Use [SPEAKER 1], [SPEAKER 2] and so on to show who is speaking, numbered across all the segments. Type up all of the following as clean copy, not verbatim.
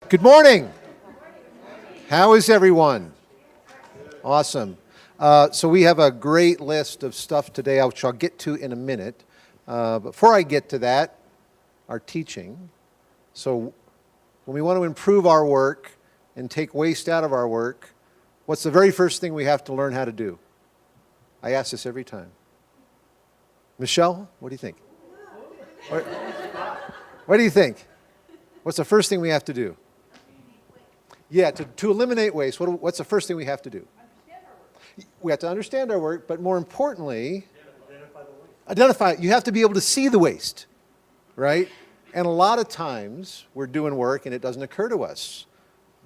[SPEAKER 1] Good morning. How is everyone? Awesome. So we have a great list of stuff today, which I'll get to in a minute. Before I get to that, our teaching. So when we want to improve our work and take waste out of our work, what's the very first thing we have to learn how to do? I ask this every time. Michelle, what do you think? What do you think? What's the first thing we have to do? Yeah, to eliminate waste, what's the first thing we have to do? We have to understand our work, but more importantly, identify it. You have to be able to see the waste, right? And a lot of times we're doing work and it doesn't occur to us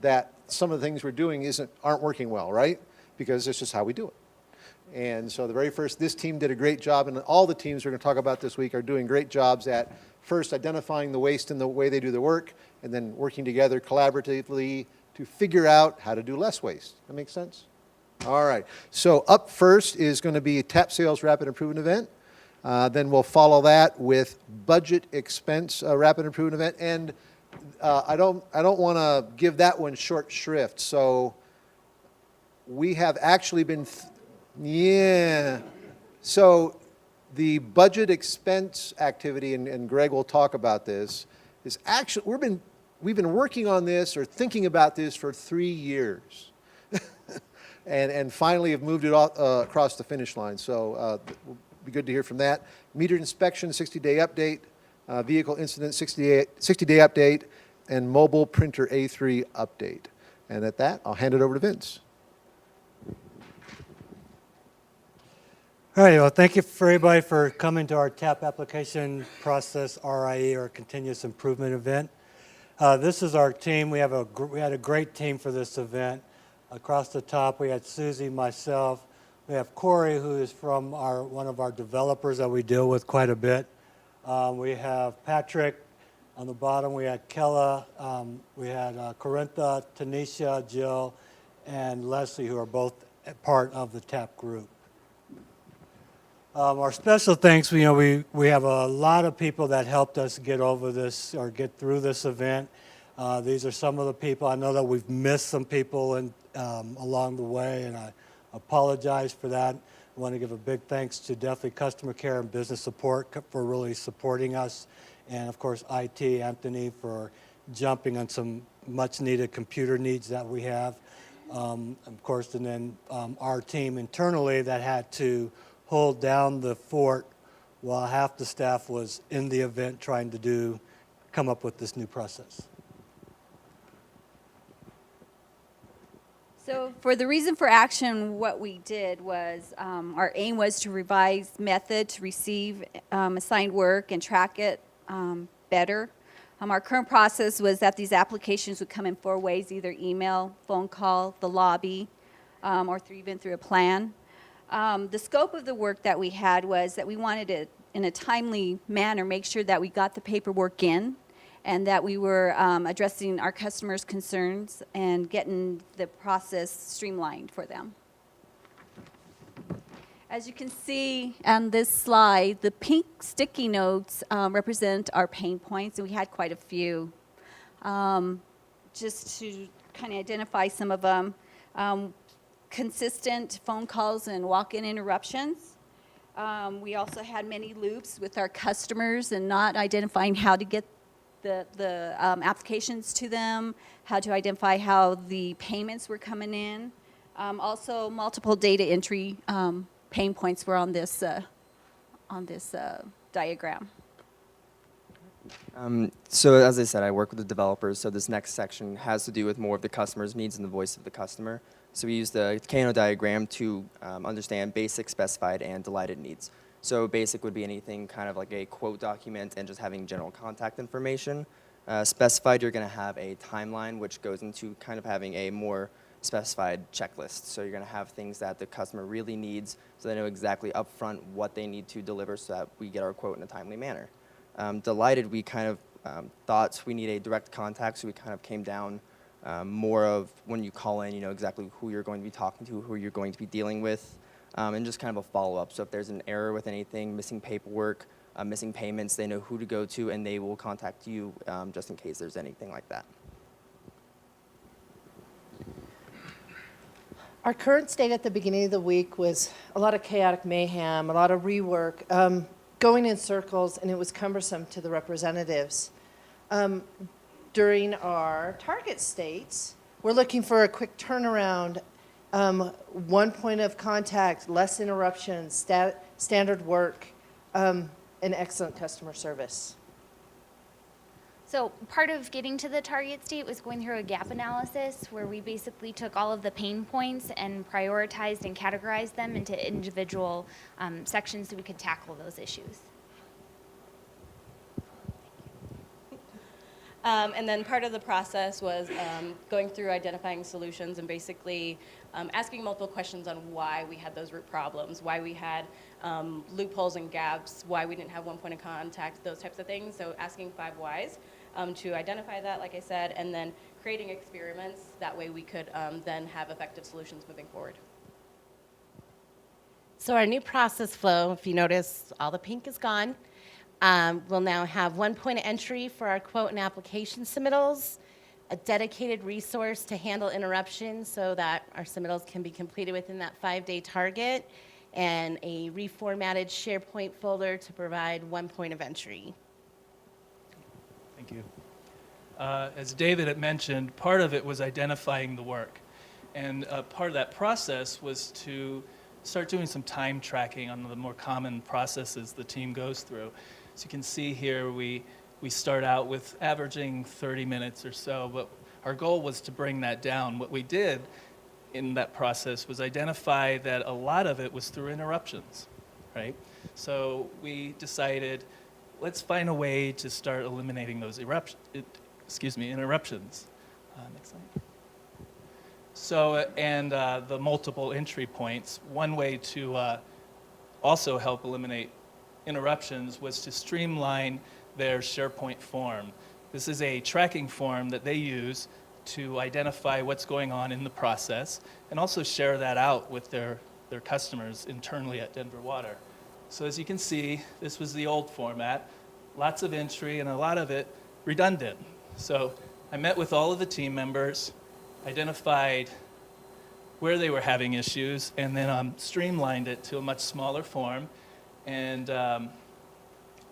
[SPEAKER 1] that some of the things we're doing aren't working well, right? Because it's just how we do it. And so this team did a great job, and all the teams we're going to talk about this week are doing great jobs at first identifying the waste in the way they do their work, and then working together collaboratively to figure out how to do less waste. That makes sense? All right. So up first is going to be TAP Sales Rapid Improvement Event. Then we'll follow that with Budget Expense Rapid Improvement Event. And I don't want to give that one short shrift. So we have actually been, So the budget expense activity, and Greg will talk about this, is actually, we've been working on this or thinking about this for 3 years. and finally have moved it across the finish line. So it'll be good to hear from that. Meter inspection, 60-day update, vehicle incident, 60-day update, and mobile printer A3 update. And at that, I'll hand it over to Vince.
[SPEAKER 2] All right, well, thank you for everybody for coming to our TAP application process RIE, or continuous improvement event. This is our team. We had a great team for this event. Across the top, we had Susie, myself. We have Corey, who is from one of our developers that we deal with quite a bit. We have Patrick on the bottom. We had Kella. We had Corintha, Tanisha, Jill, and Leslie, who are both part of the TAP group. Our special thanks, we have a lot of people that helped us get over this or get through this event. These are some of the people. I know that we've missed some people along the way, and I apologize for that. I want to give a big thanks to definitely customer care and business support for really supporting us, and of course IT, Anthony, for jumping on some much needed computer needs that we have. Of course, and then our team internally that had to hold down the fort while half the staff was in the event trying to come up with this new process.
[SPEAKER 3] So for the reason for action, what we did was our aim was to revise method to receive assigned work and track it better. Our current process was that these applications would come in 4 ways, either email, phone call, the lobby, or even through a plan. The scope of the work that we had was that we wanted to, in a timely manner, make sure that we got the paperwork in and that we were addressing our customers' concerns and getting the process streamlined for them. As you can see on this slide, the pink sticky notes represent our pain points, and we had quite a few. Just to kind of identify some of them. Consistent phone calls and walk-in interruptions. We also had many loops with our customers and not identifying how to get the applications to them, how to identify how the payments were coming in. Also, multiple data entry pain points were on this diagram.
[SPEAKER 4] So as I said, I work with the developers, so this next section has to do with more of the customer's needs and the voice of the customer. So we use the Kano diagram to understand basic, specified, and delighted needs. So basic would be anything kind of like a quote document and just having general contact information. Specified, you're going to have a timeline, which goes into kind of having a more specified checklist. So you're going to have things that the customer really needs, so they know exactly upfront what they need to deliver so that we get our quote in a timely manner. Delighted, we kind of thought we need a direct contact, so we kind of came down more of when you call in, you know exactly who you're going to be talking to, who you're going to be dealing with, and just kind of a follow-up. So if there's an error with anything, missing paperwork, missing payments, they know who to go to, and they will contact you just in case there's anything like that.
[SPEAKER 5] Our current state at the beginning of the week was a lot of chaotic mayhem, a lot of rework, going in circles, and it was cumbersome to the representatives. During our target states, we're looking for a quick turnaround, one point of contact, less interruptions, standard work, and excellent customer service.
[SPEAKER 6] So part of getting to the target state was going through a gap analysis where we basically took all of the pain points and prioritized and categorized them into individual sections so we could tackle those issues.
[SPEAKER 7] And then part of the process was going through identifying solutions and basically asking multiple questions on why we had those root problems, why we had loopholes and gaps, why we didn't have one point of contact, those types of things. So asking 5 whys to identify that, like I said, and then creating experiments. That way we could then have effective solutions moving forward.
[SPEAKER 8] So our new process flow, if you notice, all the pink is gone. We'll now have one point of entry for our quote and application submittals, a dedicated resource to handle interruptions so that our submittals can be completed within that 5-day target, and a reformatted SharePoint folder to provide one point of entry.
[SPEAKER 9] Thank you. As David had mentioned, part of it was identifying the work. And part of that process was to start doing some time tracking on the more common processes the team goes through. So you can see here, we start out with averaging 30 minutes or so, but our goal was to bring that down. What we did in that process was identify that a lot of it was through interruptions, right? So we decided, let's find a way to start eliminating those interruptions. Next slide. So, and the multiple entry points, one way to also help eliminate interruptions was to streamline their SharePoint form. This is a tracking form that they use to identify what's going on in the process and also share that out with their customers internally at Denver Water. So as you can see, this was the old format, lots of entry and a lot of it redundant. So I met with all of the team members, identified where they were having issues, and then streamlined it to a much smaller form, and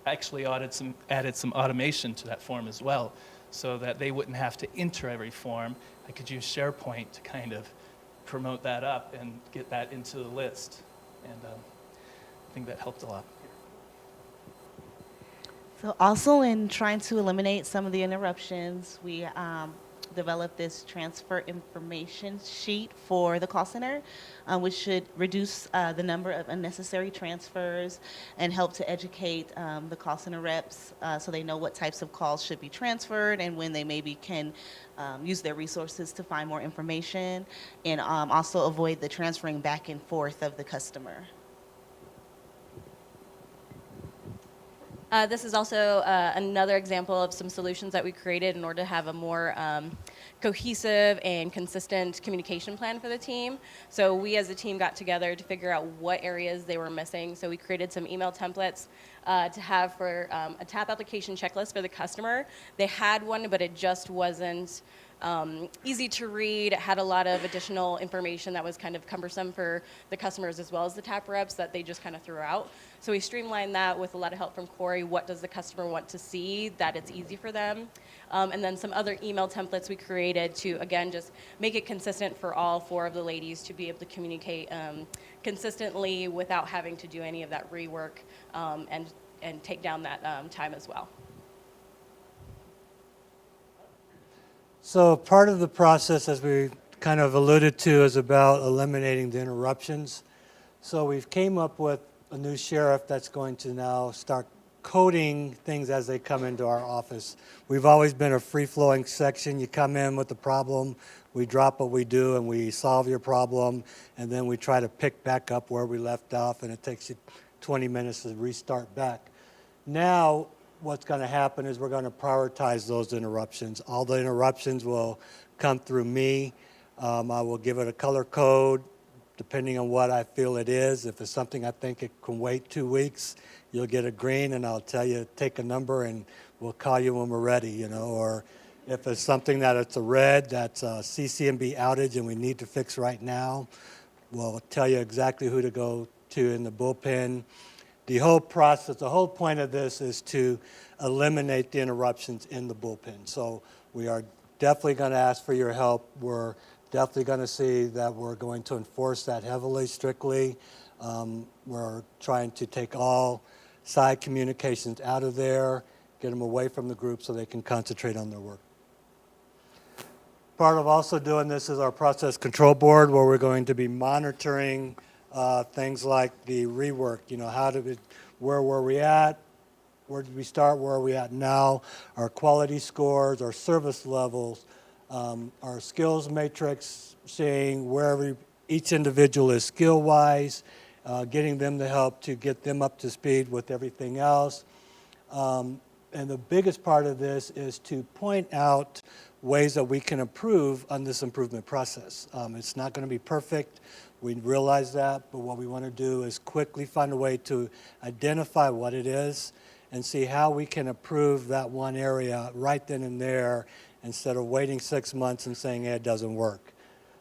[SPEAKER 9] actually added some automation to that form as well, so that they wouldn't have to enter every form. I could use SharePoint to kind of promote that up and get that into the list, and I think that helped a lot.
[SPEAKER 10] So also in trying to eliminate some of the interruptions, we developed this transfer information sheet for the call center, which should reduce the number of unnecessary transfers and help to educate the call center reps so they know what types of calls should be transferred and when they maybe can use their resources to find more information, and also avoid the transferring back and forth of the customer.
[SPEAKER 7] This is also another example of some solutions that we created in order to have a more cohesive and consistent communication plan for the team. So we as a team got together to figure out what areas they were missing. So we created some email templates to have for a TAP application checklist for the customer. They had one, but it just wasn't easy to read. It had a lot of additional information that was kind of cumbersome for the customers as well as the TAP reps that they just kind of threw out. So we streamlined that with a lot of help from Corey. What does the customer want to see, that it's easy for them? And then some other email templates we created to, again, just make it consistent for all 4 of the ladies to be able to communicate consistently without having to do any of that rework and take down that time as well.
[SPEAKER 2] So part of the process, as we kind of alluded to, is about eliminating the interruptions. So we've came up with a new sheriff that's going to now start coding things as they come into our office. We've always been a free-flowing section. You come in with a problem, we drop what we do, and we solve your problem, and then we try to pick back up where we left off, and it takes you 20 minutes to restart back. Now, what's going to happen is we're going to prioritize those interruptions. All the interruptions will come through me. I will give it a color code depending on what I feel it is. If it's something I think it can wait 2 weeks, you'll get a green, and I'll tell you take a number and we'll call you when we're ready, you know. Or If it's something that it's a red, that's a CCMB outage and we need to fix right now, we'll tell you exactly who to go to in the bullpen. The whole process, the whole point of this is to eliminate the interruptions in the bullpen. So we are definitely going to ask for your help. We're definitely going to see that we're going to enforce that heavily, strictly. We're trying to take all side communications out of there, get them away from the group so they can concentrate on their work. Part of also doing this is our process control board, where we're going to be monitoring things like the rework. You know, where were we at? Where did we start? Where are we at now? Our quality scores, our service levels, our skills matrix, seeing where each individual is skill-wise, getting them the help to get them up to speed with everything else. And the biggest part of this is to point out ways that we can improve on this improvement process. It's not going to be perfect. We realize that, but what we want to do is quickly find a way to identify what it is and see how we can improve that one area right then and there instead of waiting 6 months and saying, hey, it doesn't work.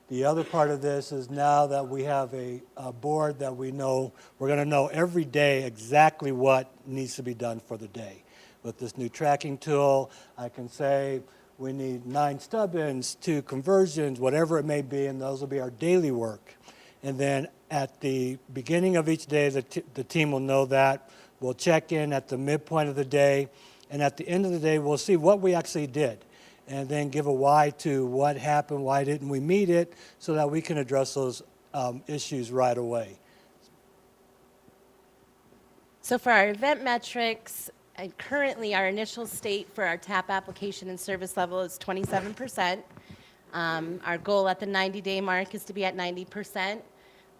[SPEAKER 2] The other part of this is now that we have a board that we know, we're going to know every day exactly what needs to be done for the day. With this new tracking tool, I can say we need 9 stub-ins, 2 conversions, whatever it may be, and those will be our daily work. And then at the beginning of each day, the team will know that. We'll check in at the midpoint of the day, and at the end of the day, we'll see what we actually did, and then give a why to what happened, why didn't we meet it, so that we can address those issues right away.
[SPEAKER 8] So for our event metrics, currently our initial state for our TAP application and service level is 27%. Our goal at the 90-day mark is to be at 90%.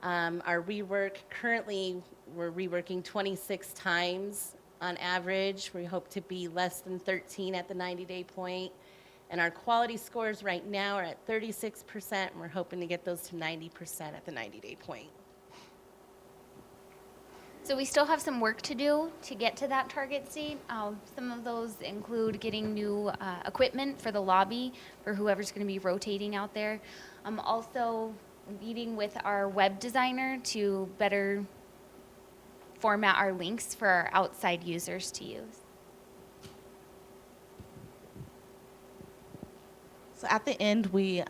[SPEAKER 8] Our rework, currently we're reworking 26 times on average. We hope to be less than 13 at the 90-day point. And our quality scores right now are at 36%, and we're hoping to get those to 90% at the 90-day point.
[SPEAKER 6] So we still have some work to do to get to that target state. Some of those include getting new equipment for the lobby for whoever's going to be rotating out there. Also meeting with our web designer to better format our links for our outside users to use.
[SPEAKER 10] So at the end, we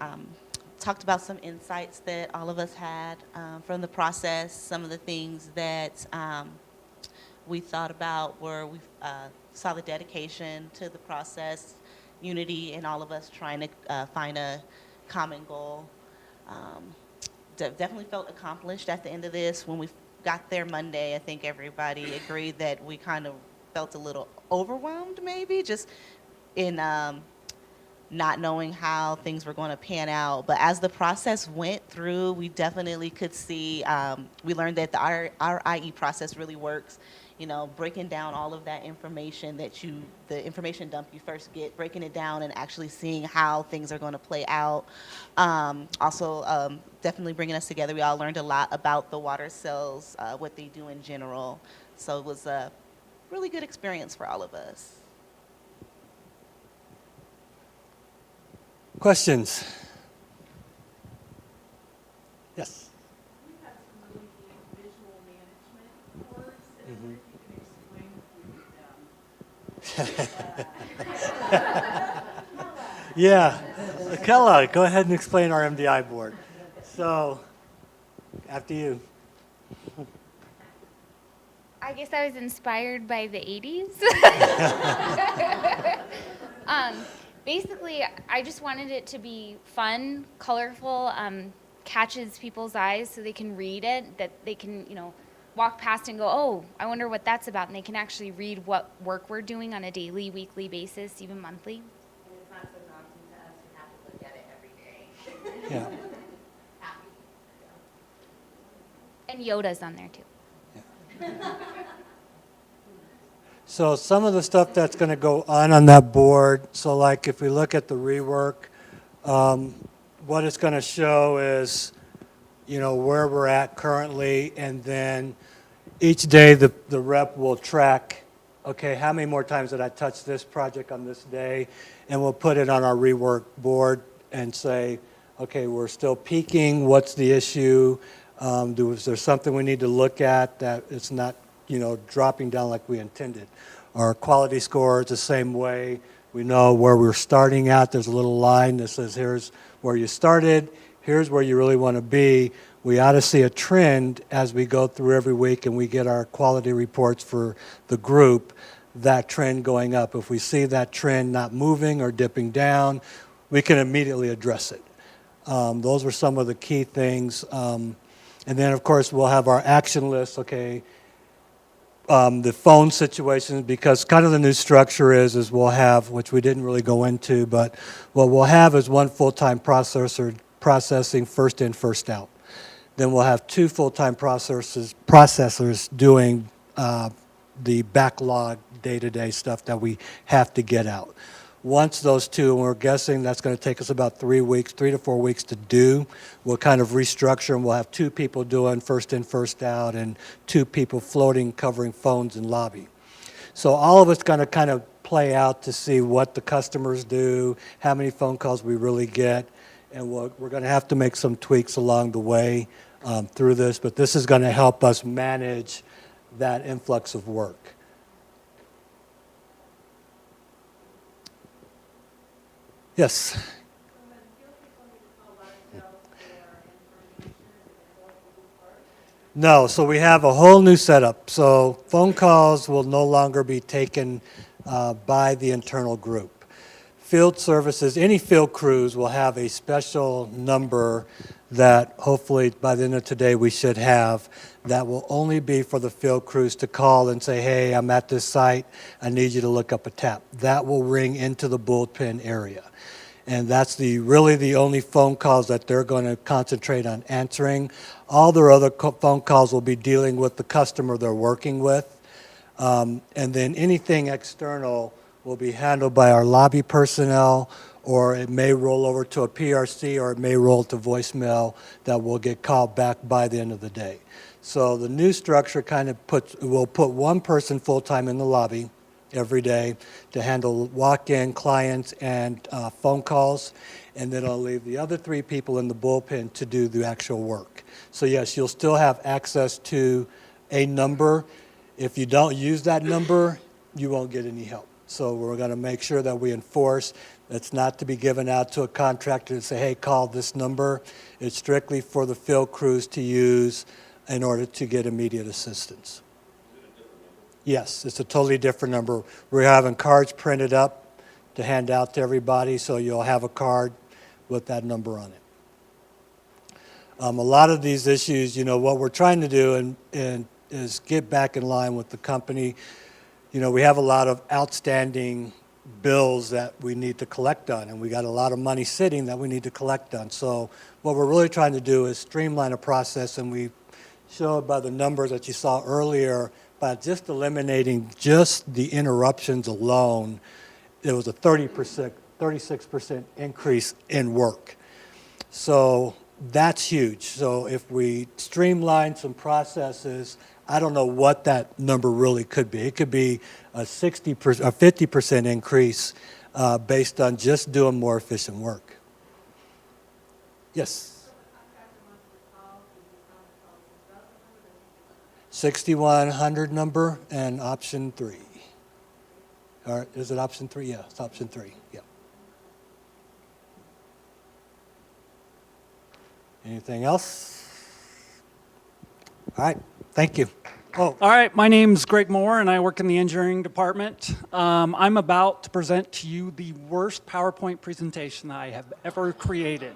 [SPEAKER 10] talked about some insights that all of us had from the process. Some of the things that we thought about were we saw the dedication to the process, unity, and all of us trying to find a common goal. Definitely felt accomplished at the end of this. When we got there Monday, I think everybody agreed that we kind of felt a little overwhelmed, maybe, just in not knowing how things were going to pan out. But as the process went through, we definitely could see, we learned that our IE process really works. You know, breaking down all of that information the information dump you first get, breaking it down and actually seeing how things are going to play out. Also, definitely bringing us together. We all learned a lot about the water cells, what they do in general. So it was a really good experience for all of us.
[SPEAKER 2] Questions? Yes.
[SPEAKER 11] We had some really neat visual management boards, and if you can explain
[SPEAKER 2] Yeah. Kellogg, go ahead and explain our MDI board. So, after you.
[SPEAKER 6] I guess I was inspired by the 80s. Basically, I just wanted it to be fun, colorful, catches people's eyes so they can read it, that they can, walk past and go, oh, I wonder what that's about, and they can actually read what work we're doing on a daily, weekly basis, even monthly.
[SPEAKER 8] And it's not so daunting to us to have to look at it every day.
[SPEAKER 2] Yeah.
[SPEAKER 6] And Yoda's on there too.
[SPEAKER 2] So some of the stuff that's going to go on that board, so like if we look at the rework, what it's going to show is, where we're at currently, and then each day the rep will track okay, how many more times did I touch this project on this day? And we'll put it on our rework board and say, okay, we're still peaking, what's the issue? Is there something we need to look at that it's not, dropping down like we intended? Our quality score is the same way. We know where we're starting at. There's a little line that says, here's where you started, here's where you really want to be. We ought to see a trend as we go through every week and we get our quality reports for the group, that trend going up. If we see that trend not moving or dipping down, we can immediately address it. Those were some of the key things. And then, of course, we'll have our action list, okay, the phone situations, because kind of the new structure is we'll have, which we didn't really go into, but what we'll have is one full-time processor processing first in, first out. Then we'll have two full-time processors doing the backlog day-to-day stuff that we have to get out. Once those two, and we're guessing that's going to take us about 3 to 4 weeks to do, we'll kind of restructure and we'll have two people doing first in, first out, and two people floating, covering phones in lobby. So all of it's going to kind of play out to see what the customers do, how many phone calls we really get, and we're going to have to make some tweaks along the way through this, but this is going to help us manage that influx of work. Yes. No, so we have a whole new setup. So phone calls will no longer be taken by the internal group. Field services, any field crews will have a special number that hopefully by the end of today we should have, that will only be for the field crews to call and say, hey, I'm at this site, I need you to look up a tap. That will ring into the bullpen area. And that's really the only phone calls that they're going to concentrate on answering. All their other phone calls will be dealing with the customer they're working with. And then anything external will be handled by our lobby personnel, or it may roll over to a PRC, or it may roll to voicemail that will get called back by the end of the day. So the new structure kind of will put one person full-time in the lobby every day to handle walk-in clients and phone calls, and then I'll leave the other 3 people in the bullpen to do the actual work. So yes, you'll still have access to a number. If you don't use that number, you won't get any help. So we're going to make sure that we enforce it's not to be given out to a contractor to say, hey, call this number. It's strictly for the field crews to use in order to get immediate assistance. Yes, it's a totally different number. We're having cards printed up to hand out to everybody, so you'll have a card with that number on it. A lot of these issues, what we're trying to do is get back in line with the company. We have a lot of outstanding bills that we need to collect on, and we got a lot of money sitting that we need to collect on. So what we're really trying to do is streamline a process, and we show it by the numbers that you saw earlier. By just eliminating just the interruptions alone, there was a 36% increase in work. So that's huge. So if we streamline some processes, I don't know what that number really could be. It could be a 50% increase based on just doing more efficient work. Yes? 6100 number and option 3. Or is it option 3? Yeah, it's option 3. Yeah. Anything else? All right. Thank you. Oh,
[SPEAKER 12] All right, my name's Greg Moore, and I work in the engineering department. I'm about to present to you the worst PowerPoint presentation I have ever created.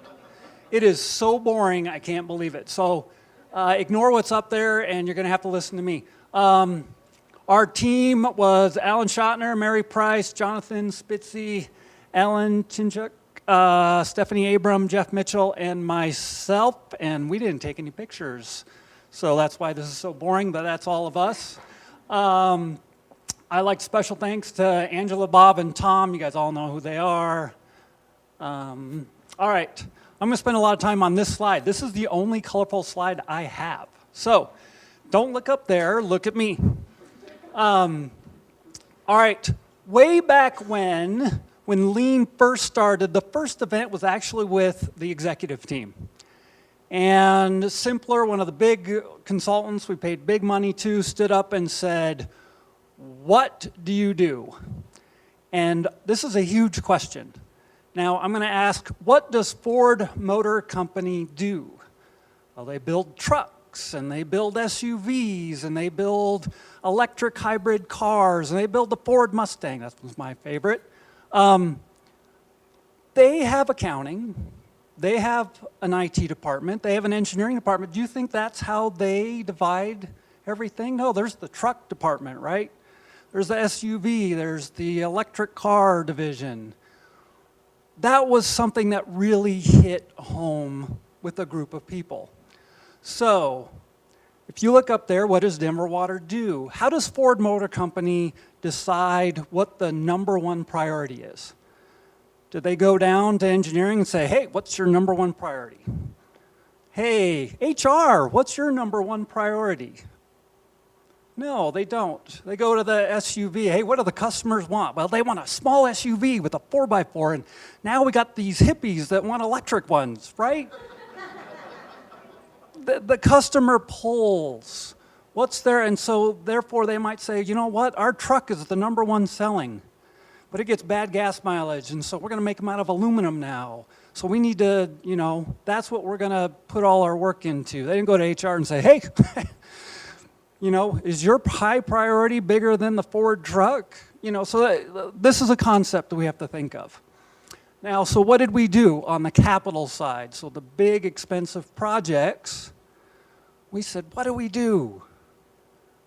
[SPEAKER 12] It is so boring, I can't believe it. So ignore what's up there, and you're going to have to listen to me. Our team was Alan Schottner, Mary Price, Jonathan Spitzy, Alan Chinchuk, Stephanie Abram, Jeff Mitchell, and myself, and we didn't take any pictures. So that's why this is so boring, but that's all of us. I like special thanks to Angela, Bob, and Tom. You guys all know who they are. All right, I'm gonna spend a lot of time on this slide. This is the only colorful slide I have. So don't look up there, look at me. All right, way back when Lean first started, the first event was actually with the executive team. And Simpler, one of the big consultants we paid big money to, stood up and said, "What do you do?" And this is a huge question. Now, I'm going to ask, what does Ford Motor Company do? Well, they build trucks, and they build SUVs, and they build electric hybrid cars, and they build the Ford Mustang. That was my favorite. They have accounting. They have an IT department. They have an engineering department. Do you think that's how they divide everything? No, there's the truck department, right? There's the SUV. There's the electric car division. That was something that really hit home with a group of people. So, if you look up there, what does Denver Water do? How does Ford Motor Company decide what the number one priority is? Did they go down to engineering and say, hey, what's your number one priority? Hey, HR, what's your number one priority? No, they don't. They go to the SUV. Hey, what do the customers want? Well, they want a small SUV with a 4x4, and now we got these hippies that want electric ones, right? The customer pulls. What's there? And so, therefore, they might say, you know what? Our truck is the number one selling, but it gets bad gas mileage, and so we're going to make them out of aluminum now. So we need to, that's what we're going to put all our work into. They didn't go to HR and say, hey, is your high priority bigger than the Ford truck? So this is a concept that we have to think of. Now, so what did we do on the capital side? So the big expensive projects, we said, what do we do?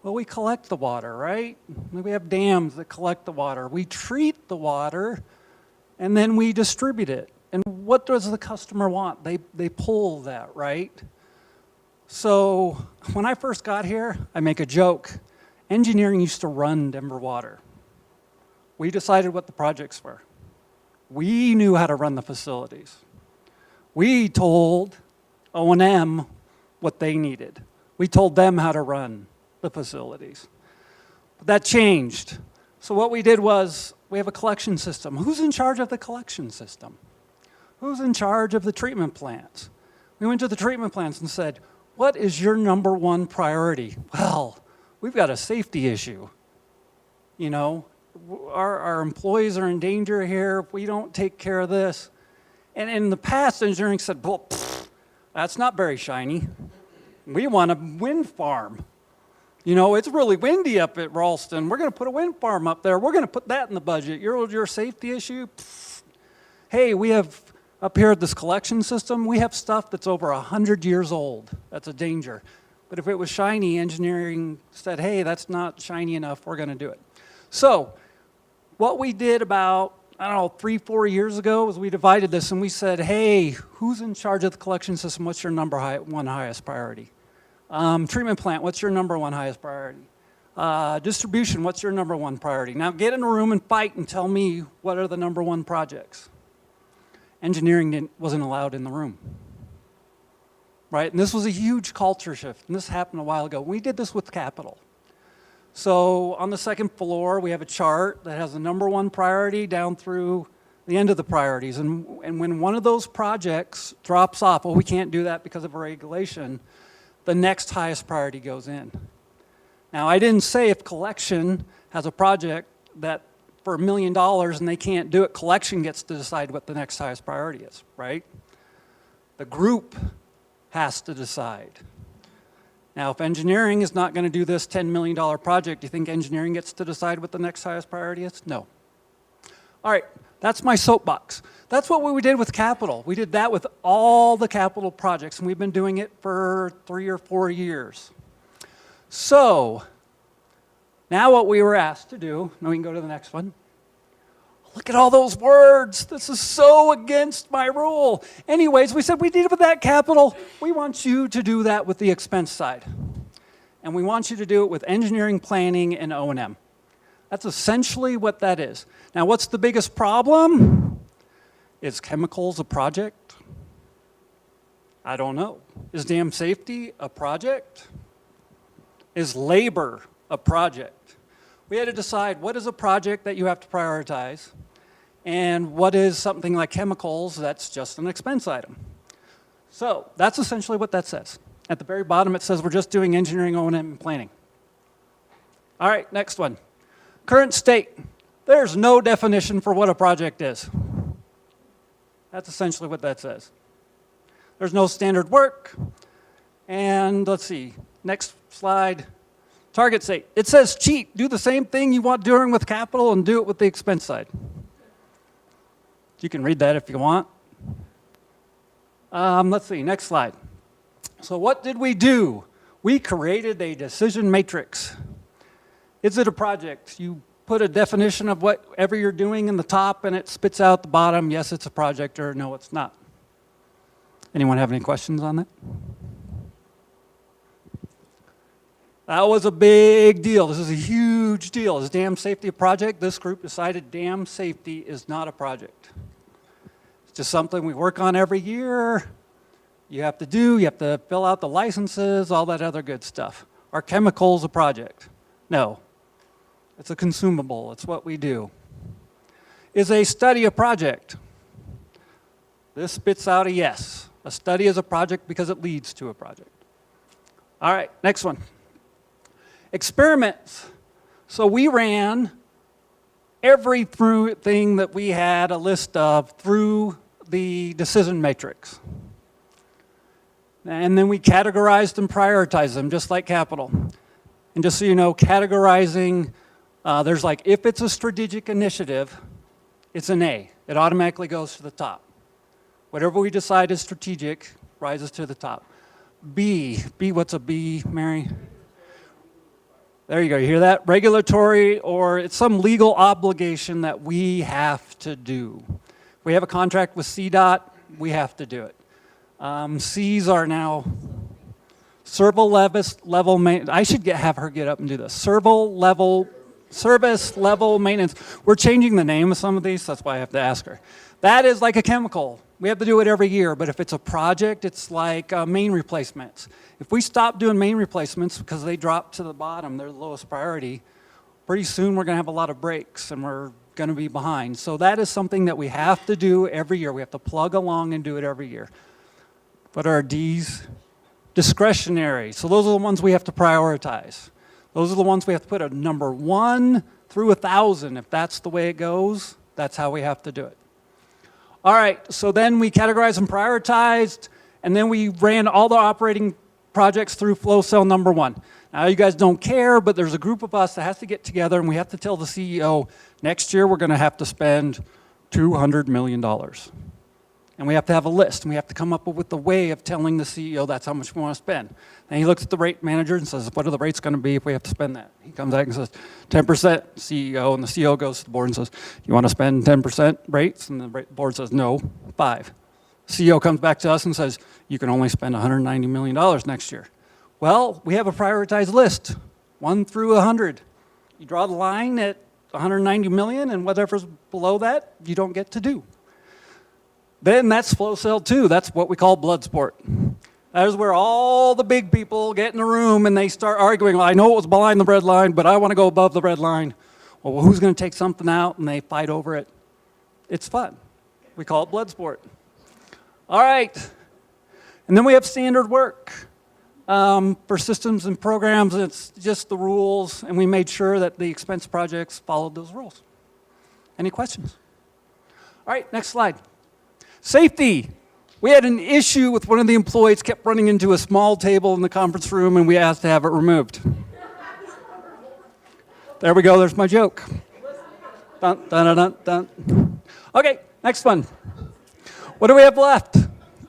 [SPEAKER 12] Well, we collect the water, right? We have dams that collect the water. We treat the water, and then we distribute it. And what does the customer want? They pull that, right? So when I first got here, I make a joke. Engineering used to run Denver Water. We decided what the projects were. We knew how to run the facilities. We told O&M what they needed. We told them how to run the facilities. But that changed. So what we did was, we have a collection system. Who's in charge of the collection system? Who's in charge of the treatment plants? We went to the treatment plants and said, what is your number one priority? Well, we've got a safety issue. Our employees are in danger here if we don't take care of this. And in the past, engineering said, well, that's not very shiny. We want a wind farm. It's really windy up at Ralston. We're going to put a wind farm up there. We're going to put that in the budget. Your safety issue? Hey, we have up here at this collection system, we have stuff that's over 100 years old. That's a danger. But if it was shiny, engineering said, hey, that's not shiny enough. We're going to do it. So what we did about, 3-4 years ago was we divided this and we said, hey, who's in charge of the collection system? What's your number one highest priority? Treatment plant, what's your number one highest priority? Distribution, what's your number one priority? Now get in a room and fight and tell me what are the number one projects. Engineering wasn't allowed in the room. Right? And this was a huge culture shift, and this happened a while ago. We did this with capital. So on the second floor, we have a chart that has the number one priority down through the end of the priorities. And when one of those projects drops off, we can't do that because of a regulation, the next highest priority goes in. Now, I didn't say if collection has a project that for $1 million and they can't do it, collection gets to decide what the next highest priority is, right? The group has to decide. Now, if engineering is not going to do this $10 million project, do you think engineering gets to decide what the next highest priority is? No. All right, that's my soapbox. That's what we did with capital. We did that with all the capital projects, and we've been doing it for 3 or 4 years. So, now what we were asked to do, now we can go to the next one. Look at all those words. This is so against my rule. Anyways, we said we did it with that capital. We want you to do that with the expense side. And we want you to do it with engineering, planning, and O&M. That's essentially what that is. Now, what's the biggest problem? Is chemicals a project? I don't know. Is dam safety a project? Is labor a project? we had to decide what is a project that you have to prioritize and what is something like chemicals that's just an expense item. So that's essentially what that says. At the very bottom, it says we're just doing engineering, O&M, and planning. All right, next one. Current state. There's no definition for what a project is. That's essentially what that says. There's no standard work. And let's see, next slide. Target state. It says cheat. Do the same thing you want doing with capital and do it with the expense side. You can read that if you want. Let's see, next slide. So what did we do? We created a decision matrix. Is it a project? You put a definition of whatever you're doing in the top and it spits out the bottom, yes, it's a project, or no, it's not. Anyone have any questions on that? That was a big deal. This is a huge deal. Is dam safety a project? This group decided dam safety is not a project. It's just something we work on every year. You have to do, you have to fill out the licenses, all that other good stuff. Are chemicals a project? No. It's a consumable. It's what we do. Is a study a project? This spits out a yes. A study is a project because it leads to a project. All right, next one. Experiments. So we ran everything that we had a list of through the decision matrix. And then we categorized and prioritized them, just like capital. And just so you know, categorizing, there's like, if it's a strategic initiative, it's an A. It automatically goes to the top. Whatever we decide is strategic rises to the top. B, what's a B, Mary? There you go, you hear that? Regulatory, or it's some legal obligation that we have to do. If we have a contract with CDOT, we have to do it. C's are now service level maintenance. I should have her get up and do this. Service level maintenance. We're changing the name of some of these, so that's why I have to ask her. That is like a chemical. We have to do it every year, but if it's a project, it's like main replacements. If we stop doing main replacements because they drop to the bottom, they're the lowest priority, pretty soon we're going to have a lot of breaks and we're going to be behind. So that is something that we have to do every year. We have to plug along and do it every year. What are our D's? Discretionary. So those are the ones we have to prioritize. Those are the ones we have to put a number 1 through 1,000. If that's the way it goes, that's how we have to do it. All right, so then we categorized and prioritized, and then we ran all the operating projects through flow cell number 1. Now you guys don't care, but there's a group of us that has to get together and we have to tell the CEO, next year we're gonna have to spend $200 million. And we have to have a list, and we have to come up with a way of telling the CEO that's how much we want to spend. And he looks at the rate manager and says, what are the rates going to be if we have to spend that? He comes back and says, 10% CEO, and the CEO goes to the board and says, you want to spend 10% rates? And the board says, no, 5. CEO comes back to us and says, you can only spend $190 million next year. Well, we have a prioritized list, 1 through 100. You draw the line at 190 million, and whatever's below that, you don't get to do. Then that's flow cell 2. That's what we call blood sport. That is where all the big people get in a room and they start arguing. Well, I know it was behind the red line, but I want to go above the red line. Well, who's going to take something out? And they fight over it. It's fun. We call it blood sport. All right. And then we have standard work. For systems and programs, it's just the rules, and we made sure that the expense projects followed those rules. Any questions? All right, next slide. Safety. We had an issue with one of the employees kept running into a small table in the conference room, and we asked to have it removed. There we go, there's my joke. Dun, dun, dun, dun, dun. Okay, next one. What do we have left?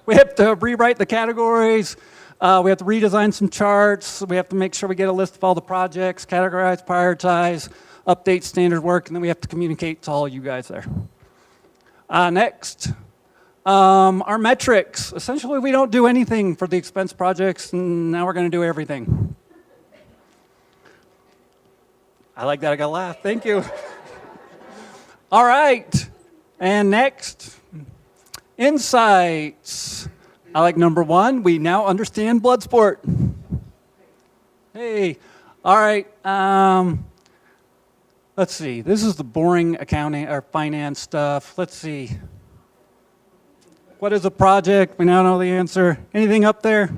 [SPEAKER 12] We have to rewrite the categories. We have to redesign some charts. We have to make sure we get a list of all the projects, categorize, prioritize, update standard work, and then we have to communicate to all you guys there. Next. Our metrics. Essentially, we don't do anything for the expense projects, and now we're going to do everything. I like that. I got to laugh. Thank you. All right. And next, insights. I like number 1. We now understand blood sport. Hey. All right. Let's see. This is the boring accounting or finance stuff. Let's see. What is a project? We now know the answer. Anything up there?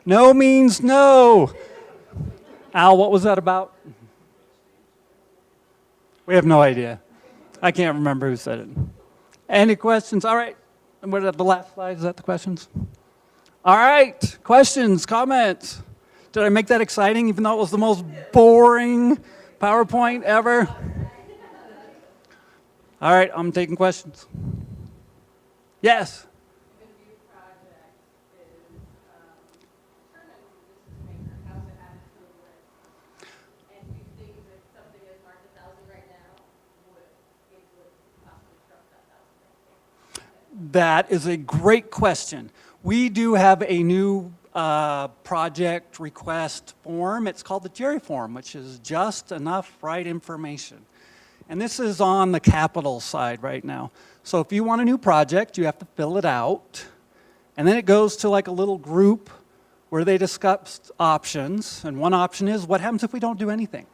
[SPEAKER 12] No means no. Al, what was that about? We have no idea. I can't remember who said it. Any questions? All right. And what are the last slide? Is that the questions? All right. Questions, comments? Did I make that exciting even though it was the most boring PowerPoint ever? All right, I'm taking questions. Yes? That is a great question. We do have a new project request form. It's called the Jerry form, which is just enough right information. And this is on the capital side right now. So if you want a new project, you have to fill it out. And then it goes to like a little group where they discuss options. And one option is, what happens if we don't do anything?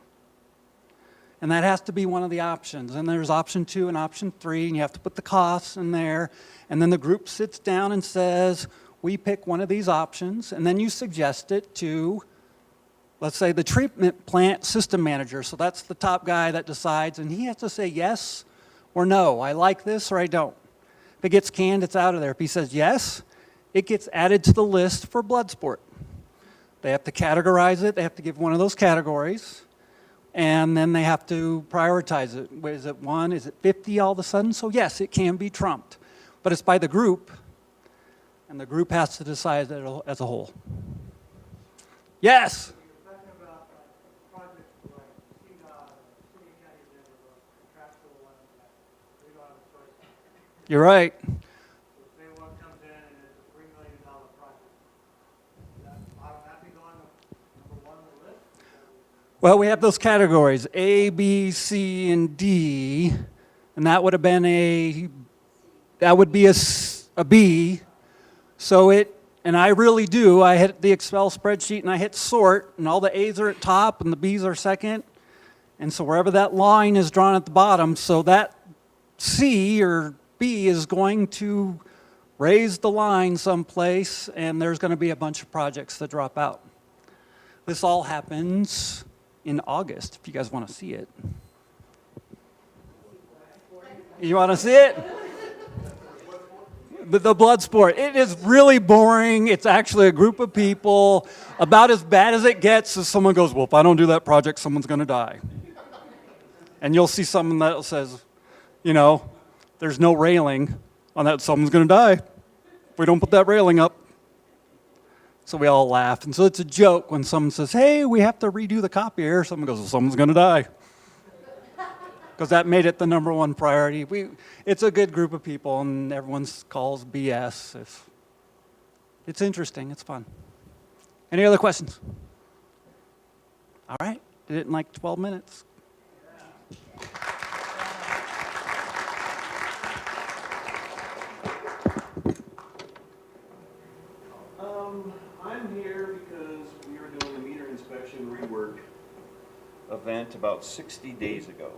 [SPEAKER 12] And that has to be one of the options. And there's option 2 and option 3, and you have to put the costs in there. And then the group sits down and says, we pick one of these options, and then you suggest it to, let's say, the treatment plant system manager. So that's the top guy that decides, and he has to say yes or no. I like this or I don't. If it gets canned, it's out of there. If he says yes, it gets added to the list for Bloodsport. They have to categorize it. They have to give one of those categories. And then they have to prioritize it. Is it 1? Is it 50 all of a sudden? So yes, it can be trumped. But it's by the group, and the group has to decide that as a whole. Yes? You're right. Well, we have those categories, A, B, C, and D, and that would have been a B. So and I really do, I hit the Excel spreadsheet and I hit sort, and all the A's are at top and the B's are second. And so wherever that line is drawn at the bottom, so that C or B is going to raise the line someplace, and there's going to be a bunch of projects that drop out. This all happens in August, if you guys want to see it. You want to see it? The Bloodsport. It is really boring. It's actually a group of people. About as bad as it gets is someone goes, well, if I don't do that project, someone's going to die. And you'll see someone that says, you know, there's no railing on that, someone's going to die if we don't put that railing up. So we all laugh. And so it's a joke when someone says, hey, we have to redo the copier. Someone goes, well, someone's going to die. Because that made it the #1 priority. It's a good group of people, and everyone calls BS. It's interesting. It's fun. Any other questions? All right. Did it in like 12 minutes.
[SPEAKER 13] I'm here because we were doing a meter inspection rework event about 60 days ago.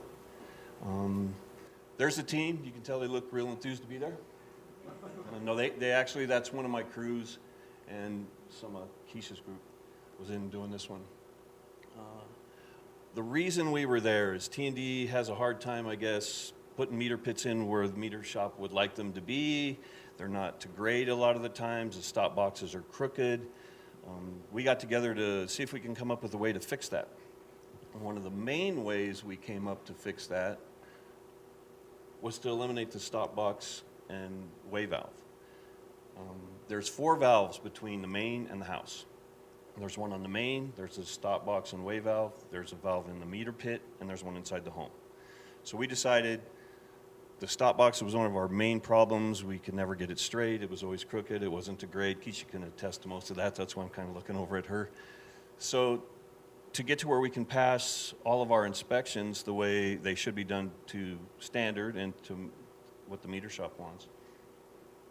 [SPEAKER 13] There's a team. You can tell they look real enthused to be there. No, they actually, that's one of my crews, and some of Keisha's group was in doing this one. The reason we were there is T&D has a hard time, I guess, putting meter pits in where the meter shop would like them to be. They're not to grade a lot of the times. The stop boxes are crooked. We got together to see if we can come up with a way to fix that. One of the main ways we came up to fix that was to eliminate the stop box and weigh valve. There's 4 valves between the main and the house. There's one on the main, there's a stop box and weigh valve, there's a valve in the meter pit, and there's one inside the home. So we decided the stop box was one of our main problems. We could never get it straight. It was always crooked. It wasn't to grade. Keisha can attest to most of that. That's why I'm kind of looking over at her. So to get to where we can pass all of our inspections the way they should be done to standard and to what the meter shop wants,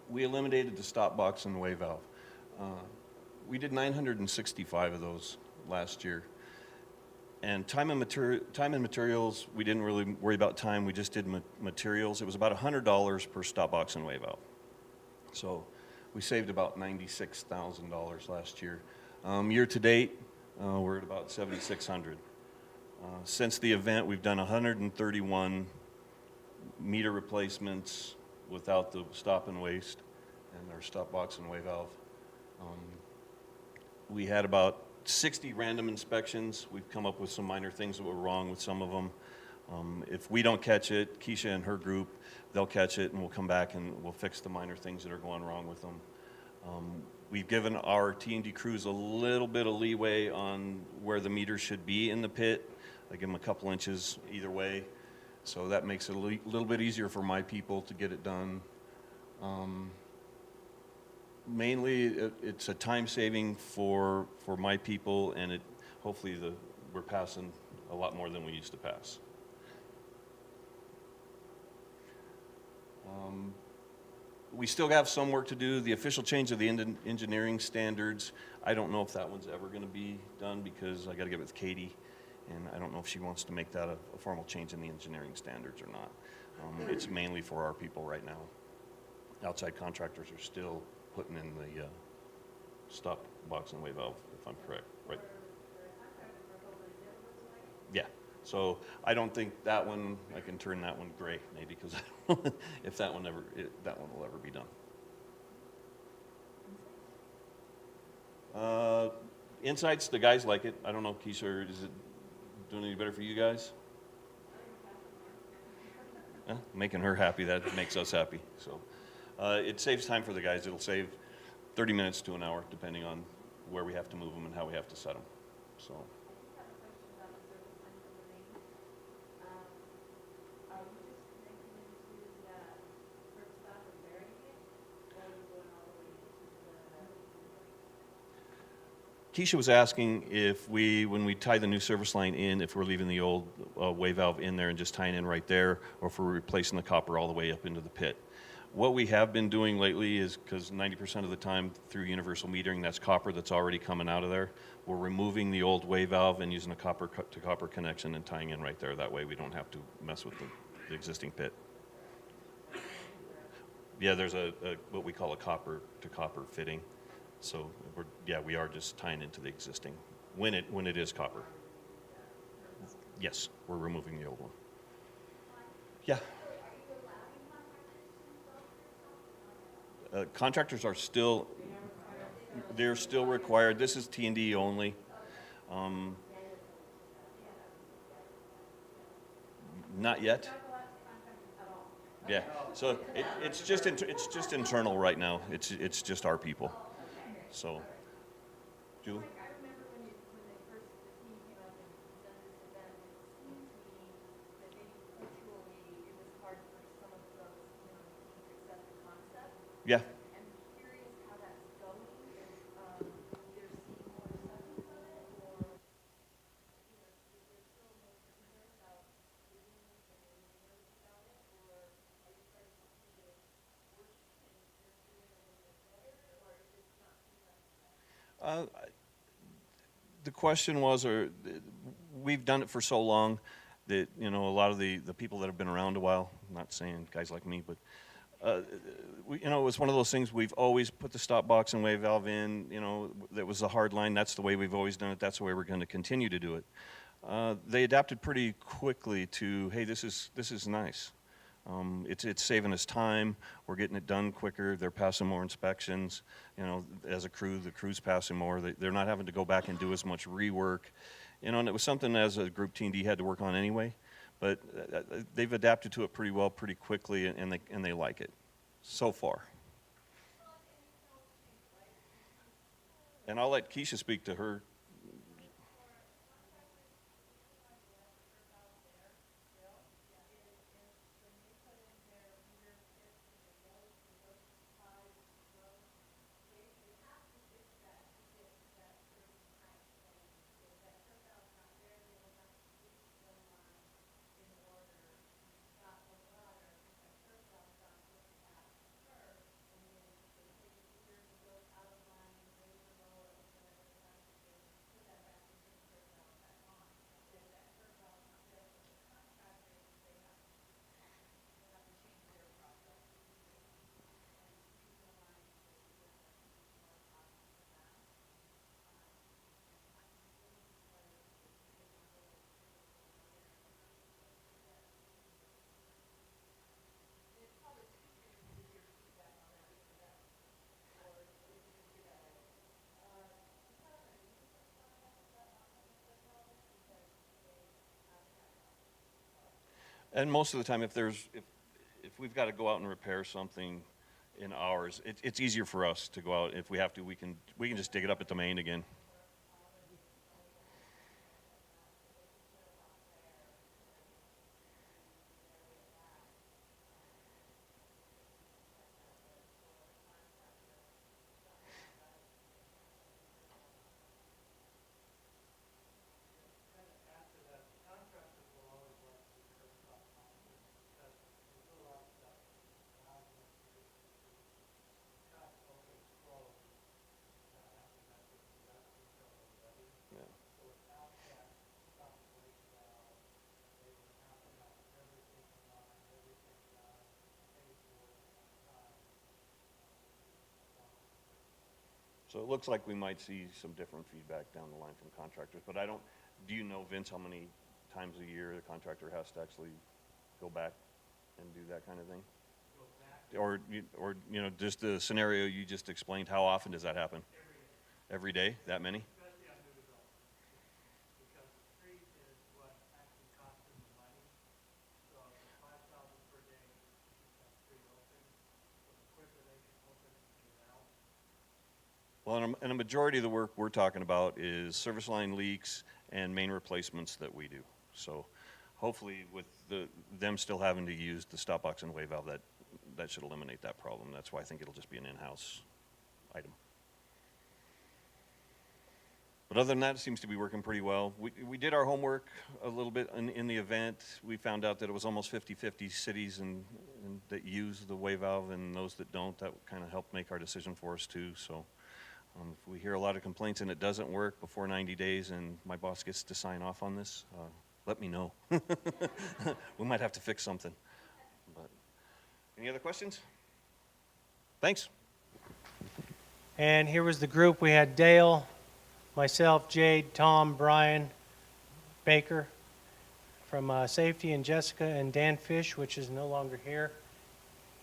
[SPEAKER 13] we eliminated the stop box and the weigh valve. We did 965 of those last year. And time and materials, we didn't really worry about time. We just did materials. It was about $100 per stop box and wave valve. So we saved about $96,000 last year. Year to date, we're at about $7,600. Since the event, we've done 131 meter replacements without the stop and waste and our stop box and wave valve. We had about 60 random inspections. We've come up with some minor things that were wrong with some of them. If we don't catch it, Keisha and her group, they'll catch it and we'll come back and we'll fix the minor things that are going wrong with them. We've given our T&D crews a little bit of leeway on where the meter should be in the pit. I give them a couple inches either way. So that makes it a little bit easier for my people to get it done. Mainly, it's a time saving for my people, and hopefully we're passing a lot more than we used to pass. We still have some work to do. The official change of the engineering standards, I don't know if that one's ever going to be done because I got to get with Katie, and I don't know if she wants to make that a formal change in the engineering standards or not. It's mainly for our people right now. Outside contractors are still putting in the stop box and wave valve, if I'm correct, right? Yeah. So I don't think that one, I can turn that one gray maybe because if that one will ever be done. Insights, the guys like it. I don't know, Keisha, is it doing any better for you guys? Making her happy, that makes us happy. So it saves time for the guys. It'll save 30 minutes to an hour depending on where we have to move them and how we have to set them. So. Keisha was asking if when we tie the new service line in, if we're leaving the old wave valve in there and just tying in right there, or if we're replacing the copper all the way up into the pit. What we have been doing lately is, because 90% of the time through universal metering, that's copper that's already coming out of there, we're removing the old wave valve and using a copper to copper connection and tying in right there. That way we don't have to mess with the existing pit. Yeah, there's what we call a copper to copper fitting. So we are just tying into the existing when it is copper. Yes, we're removing the old one. Yeah. Contractors are still required. This is T&D only. Not yet. Yeah. So it's just internal right now. It's just our people. So, Julie?
[SPEAKER 11] I remember when the team came up and presented this event, it seemed to me that maybe culturally it was hard for some of those teams to accept the concept.
[SPEAKER 13] Yeah.
[SPEAKER 11] I'm curious how that's going. If they're seeing more acceptance of it, or is there still more concern about doing this and maybe nervous about it, or are you starting to see it working and they're doing it a little bit better, or is it not too much?
[SPEAKER 13] The question was, we've done it for so long that, a lot of the people that have been around a while, I'm not saying guys like me, but, it was one of those things we've always put the stop box and wave valve in, that was the hard line. That's the way we've always done it. That's the way we're going to continue to do it. They adapted pretty quickly to, hey, this is nice. It's saving us time. We're getting it done quicker. They're passing more inspections. As a crew, the crew's passing more. They're not having to go back and do as much rework. And it was something as a group T&D had to work on anyway. But they've adapted to it pretty well, pretty quickly, and they like it so far. And I'll let Keisha speak to her. And most of the time, if we've got to go out and repair something in hours, it's easier for us to go out. If we have to, we can just dig it up at the main again. So it looks like we might see some different feedback down the line from contractors, but do you know, Vince, how many times a year the contractor has to actually go back and do that kind of thing? Or just the scenario you just explained, how often does that happen? Every day, that many? Well, and a majority of the work we're talking about is service line leaks and main replacements that we do. So hopefully with them still having to use the stop box and wave valve, that should eliminate that problem. That's why I think it'll just be an in-house item. But other than that, it seems to be working pretty well. We did our homework a little bit in the event. We found out that it was almost 50-50 cities and that use the wave valve and those that don't. That kind of helped make our decision for us too. So if we hear a lot of complaints and it doesn't work before 90 days and my boss gets to sign off on this, let me know. We might have to fix something. But any other questions? Thanks.
[SPEAKER 14] And here was the group. We had Dale, myself, Jade, Tom, Brian, Baker from Safety, and Jessica, and Dan Fish, which is no longer here.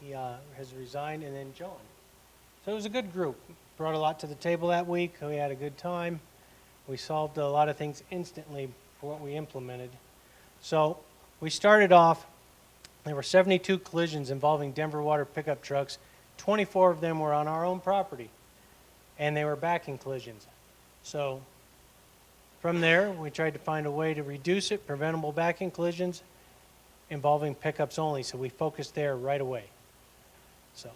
[SPEAKER 14] He has resigned, and then John. So it was a good group. Brought a lot to the table that week. We had a good time. We solved a lot of things instantly for what we implemented. So we started off, there were 72 collisions involving Denver Water pickup trucks. 24 of them were on our own property, and they were backing collisions. So from there, we tried to find a way to reduce it, preventable backing collisions involving pickups only. So we focused there right away. So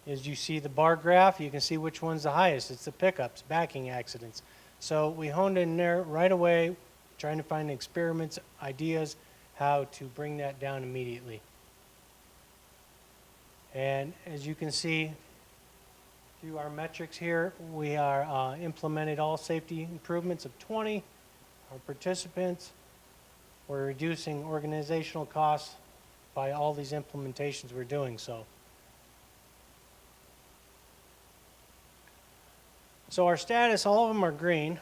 [SPEAKER 14] as you see the bar graph, you can see which one's the highest. It's the pickups, backing accidents. So we honed in there right away, trying to find experiments, ideas, how to bring that down immediately. And as you can see through our metrics here, we are implemented all safety improvements of 20. Our participants, we're reducing organizational costs by all these implementations we're doing. So our status, all of them are green.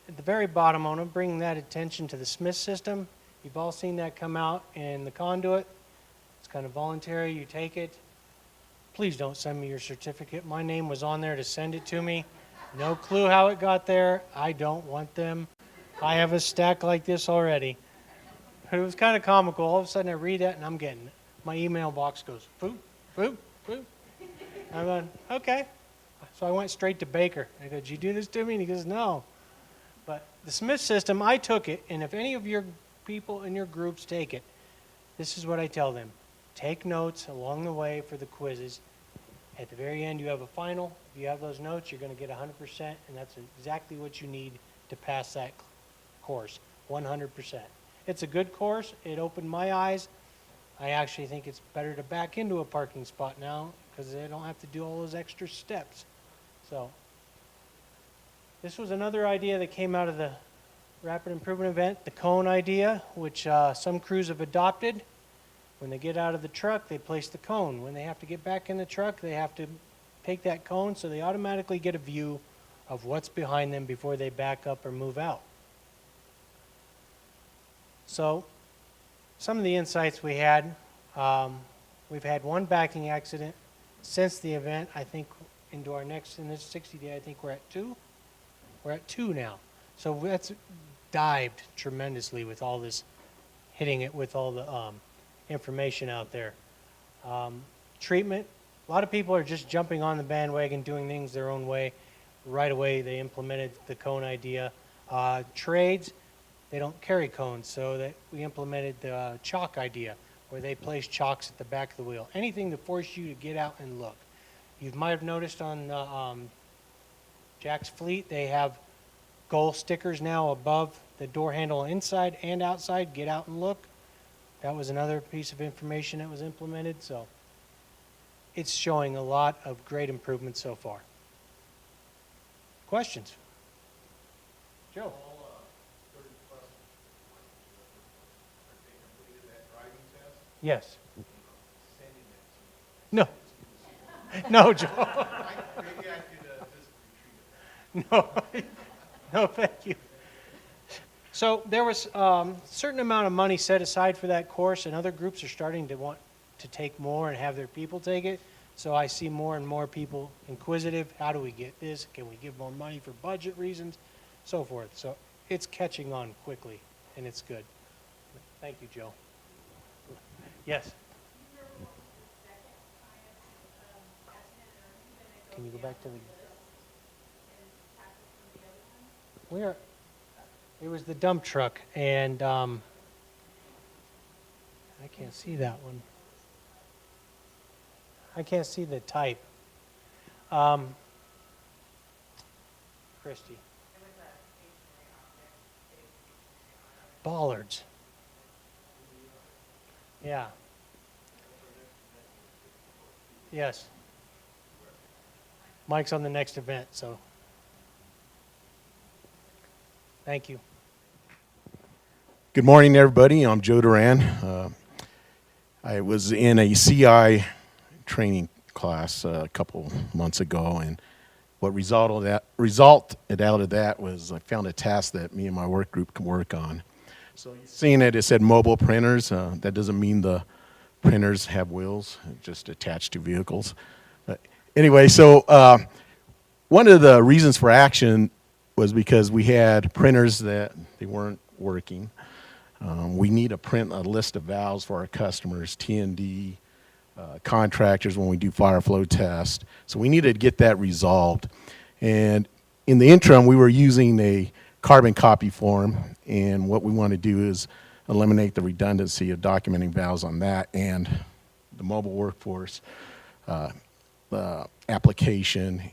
[SPEAKER 14] At the very bottom, I want to bring that attention to the Smith system. You've all seen that come out in the conduit. It's kind of voluntary. You take it. Please don't send me your certificate. My name was on there to send it to me. No clue how it got there. I don't want them. I have a stack like this already. It was kind of comical. All of a sudden I read that and I'm getting it. My email box goes, boop, boop, boop. I'm going, okay. So I went straight to Baker. I go, did you do this to me? And he goes, no. But the Smith system, I took it, and if any of your people in your groups take it, this is what I tell them. Take notes along the way for the quizzes. At the very end, you have a final. If you have those notes, you're going to get 100%, and that's exactly what you need to pass that course, 100%. It's a good course. It opened my eyes. I actually think it's better to back into a parking spot now because they don't have to do all those extra steps. So this was another idea that came out of the Rapid Improvement event, the cone idea, which some crews have adopted. When they get out of the truck, they place the cone. When they have to get back in the truck, they have to take that cone so they automatically get a view of what's behind them before they back up or move out. So some of the insights we had, we've had one backing accident since the event. I think in this 60 day, I think we're at 2. We're at 2 now. So that's dived tremendously with all this hitting it with all the information out there. Treatment, a lot of people are just jumping on the bandwagon, doing things their own way. Right away, they implemented the cone idea. Trades, they don't carry cones, so we implemented the chalk idea, where they place chalks at the back of the wheel. Anything to force you to get out and look. You might have noticed on Jack's fleet, they have goal stickers now above the door handle inside and outside. Get out and look. That was another piece of information that was implemented, so it's showing a lot of great improvements so far. Questions? Joe? Yes. No. No, Joe. No. No, thank you. So there was a certain amount of money set aside for that course, and other groups are starting to want to take more and have their people take it. So I see more and more people inquisitive. How do we get this? Can we give more money for budget reasons? So forth. So it's catching on quickly, and it's good. Thank you, Joe. Yes? Can you go back to the... It was the dump truck, and I can't see that one. I can't see the type. Christie. Bollards. Yeah. Yes. Mike's on the next event, so. Thank you.
[SPEAKER 15] Good morning, everybody. I'm Joe Duran. I was in a CI training class a couple months ago, and what resulted out of that was I found a task that me and my work group can work on. So seeing it said mobile printers. That doesn't mean the printers have wheels, just attached to vehicles. Anyway, so one of the reasons for action was because we had printers that they weren't working. We need to print a list of valves for our customers, T&D, contractors when we do fire flow tests. So we needed to get that resolved. And in the interim, we were using a carbon copy form, and what we want to do is eliminate the redundancy of documenting valves on that and the mobile workforce application.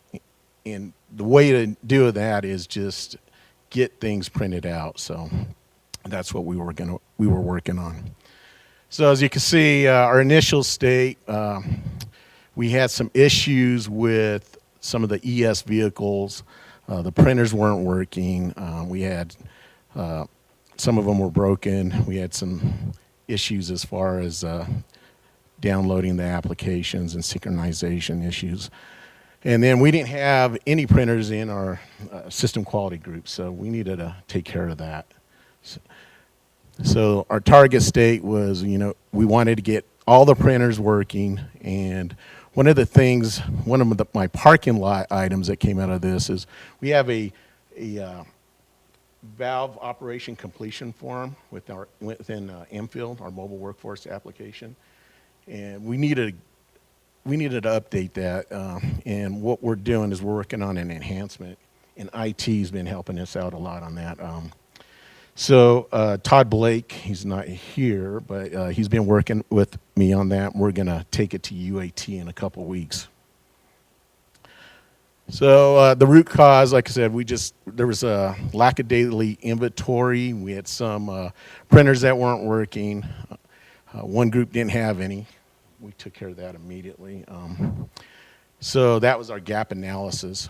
[SPEAKER 15] And the way to do that is just get things printed out. So that's what we were working on. So as you can see, our initial state, we had some issues with some of the ES vehicles. The printers weren't working. We had some of them were broken. We had some issues as far as downloading the applications and synchronization issues. And then we didn't have any printers in our system quality group, so we needed to take care of that. So our target state was, we wanted to get all the printers working, and one of the things, my parking lot items that came out of this is we have a valve operation completion form within Mfield, our mobile workforce application, and we needed to update that, and what we're doing is we're working on an enhancement, and IT's been helping us out a lot on that. So Todd Blake, he's not here, but he's been working with me on that. We're going to take it to UAT in a couple weeks. So the root cause, like I said, there was a lack of daily inventory. We had some printers that weren't working. One group didn't have any. We took care of that immediately. So that was our gap analysis.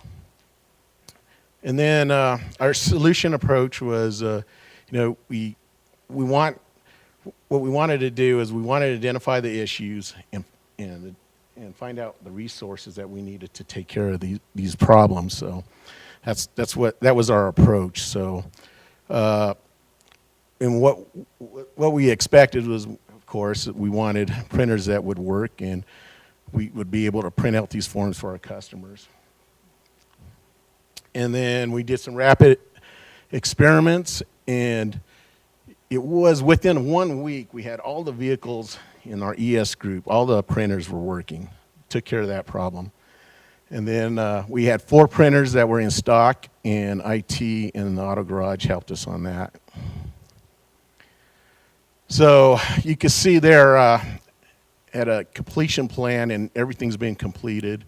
[SPEAKER 15] And then our solution approach was, what we wanted to do is we wanted to identify the issues and find out the resources that we needed to take care of these problems. So that was our approach. So, and what we expected was, of course, we wanted printers that would work, and we would be able to print out these forms for our customers. And then we did some rapid experiments, and it was within 1 week, we had all the vehicles in our ES group, all the printers were working. Took care of that problem. And then we had 4 printers that were in stock, and IT and the auto garage helped us on that. So you can see there at a completion plan, and everything's been completed.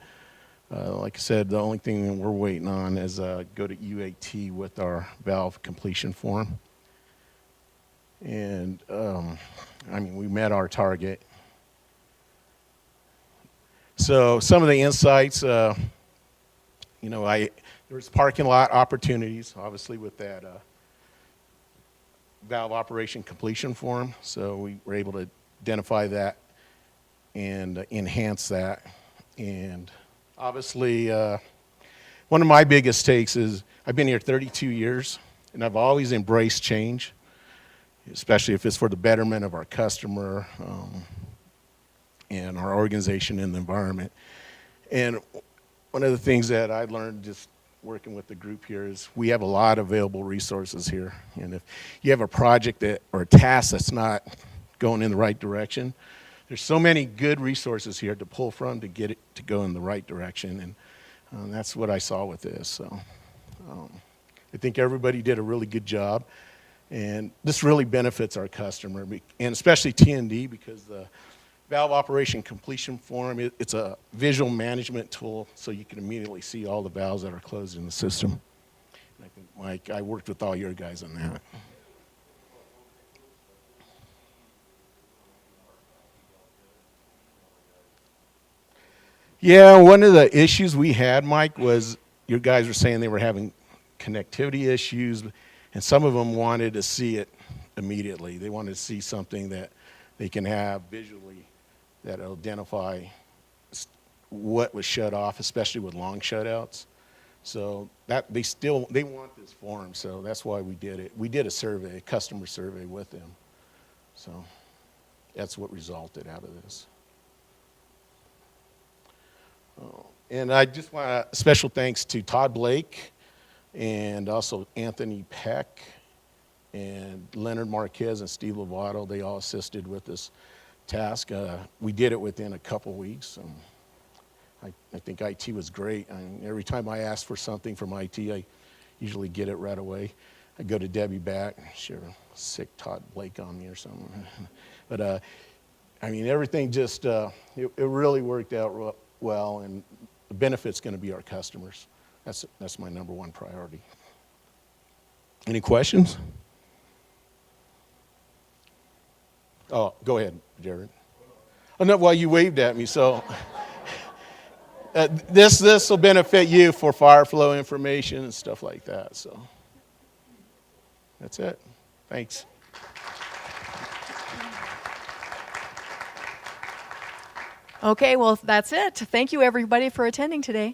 [SPEAKER 15] Like I said, the only thing that we're waiting on is go to UAT with our valve completion form. And I mean, we met our target. So some of the insights, you know, there was parking lot opportunities, obviously, with that valve operation completion form. So we were able to identify that and enhance that. And obviously, one of my biggest takes is I've been here 32 years, and I've always embraced change, especially if it's for the betterment of our customer and our organization and the environment. And one of the things that I learned just working with the group here is we have a lot of available resources here. And if you have a project that, or a task that's not going in the right direction, there's so many good resources here to pull from to get it to go in the right direction. And that's what I saw with this. So I think everybody did a really good job. And this really benefits our customer, and especially T&D, because the valve operation completion form, it's a visual management tool, so you can immediately see all the valves that are closed in the system. And I think, Mike, I worked with all your guys on that. Yeah, one of the issues we had, Mike, was your guys were saying they were having connectivity issues, and some of them wanted to see it immediately. They wanted to see something that they can have visually that will identify what was shut off, especially with long shutouts. So that they want this form, so that's why we did it. We did a survey, a customer survey with them. So that's what resulted out of this. And I just want a special thanks to Todd Blake and also Anthony Peck and Leonard Marquez and Steve Lovato. They all assisted with this task. We did it within a couple weeks. I think IT was great. Every time I ask for something from IT, I usually get it right away. I go to Debbie back, sure, sick Todd Blake on me or something. But I mean, everything just, it really worked out well, and the benefit's going to be our customers. That's my number one priority. Any questions? Oh, go ahead, Jared. Oh, no, well, you waved at me, so this will benefit you for fire flow information and stuff like that. So that's it. Thanks.
[SPEAKER 16] Okay, well, that's it. Thank you, everybody, for attending today.